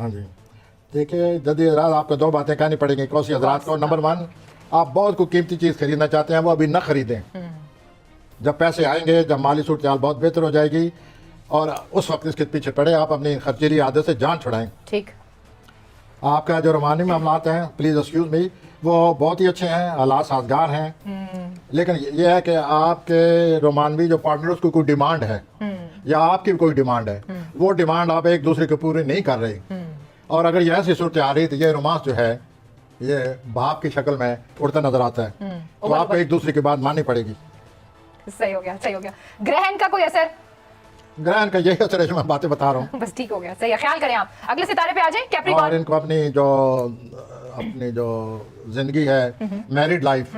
हाँ जी, देखिए जल्दी हजरात आपको दो बातें कहनी पड़ेंगी कौसी हजरात को। नंबर वन, आप बहुत कोई कीमती चीज़ खरीदना चाहते हैं, वो अभी न खरीदें। जब पैसे आएंगे, जब माली सूरत हाल बहुत बेहतर हो जाएगी, और उस वक्त इसके पीछे पड़े आप अपनी खर्चीली आदत से जान छुड़ाएं। ठीक। आपका जो रोमानी मामलात हैं, प्लीज़ एक्सक्यूज़ मी, वो बहुत ही अच्छे हैं, हालात साजगार हैं, लेकिन ये है कि आपके रोमानवी जो पार्टनर उसको कोई डिमांड है या आपकी कोई डिमांड है, वो डिमांड आप एक दूसरे को पूरी नहीं कर रहे। और अगर ये ऐसी सूरत आ रही तो ये रोमांस जो है ये भाप की शक्ल में उड़ता नजर आता है, तो आपको एक दूसरे की बात माननी पड़ेगी। सही हो गया, सही हो गया। ग्रहण का कोई असर? ग्रहण का यही असर है जो मैं बातें बता रहा हूँ। बस ठीक हो गया, सही है। ख्याल करें आप। अगले सितारे पे आ जाए, और कैप्रिकॉर्न। इनको अपनी जो जिंदगी है, मैरिड लाइफ,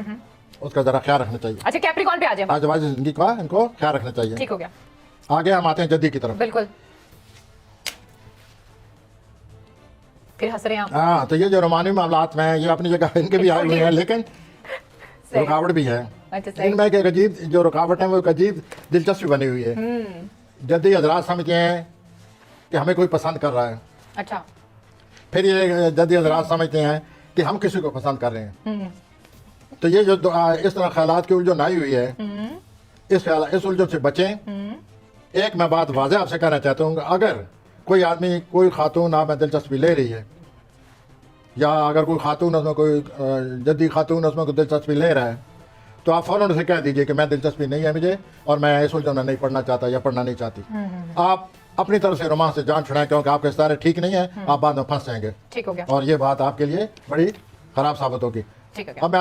उसका जरा ख्याल रखना चाहिए। अच्छा, कैप्रिकॉर्न पे आ जाए। आज जिंदगी का इनको ख्याल रखना चाहिए। ठीक हो गया। आगे हम आते हैं जद्दी की तरफ। बिल्कुल। फिर हंस रहे हैं आप। हाँ, तो ये जो रोमानी मामलात में ये अपनी जगह इनके भी आए हुए हैं, लेकिन रुकावट भी है। अच्छा, सही। इनमें एक अजीब जो रुकावट है वो एक अजीब दिलचस्पी बनी हुई है। जद्दी हजरात समझते हैं कि हमें कोई पसंद कर रहा है, अच्छा। फिर ये जद्दी हजरात समझते हैं कि हम किसी को पसंद कर रहे हैं। तो ये जो इस तरह ख्यालात की उलझन आई हुई है, इस उलझन से बचें। एक मैं बात वाज़ेह आपसे कहना चाहता हूँ, अगर कोई आदमी कोई खातून आप में दिलचस्पी ले रही है, या अगर कोई खातून उसमें कोई जद्दी खातून उसमें कोई दिलचस्पी ले रहा है, तो आप फ़ौरन उसे कह दीजिए कि मैं दिलचस्पी नहीं है मुझे, और मैं इस उलझन में नहीं पढ़ना चाहता या पढ़ना नहीं चाहती। आप अपनी तरफ से रोमांस से जान छुड़ाएं, क्योंकि आपके सितारे ठीक नहीं है, आप बाद में फंस जाएंगे। ठीक हो गया। और ये बात आपके लिए बड़ी ख़राब साबित होगी। ठीक हो गया। अब मैं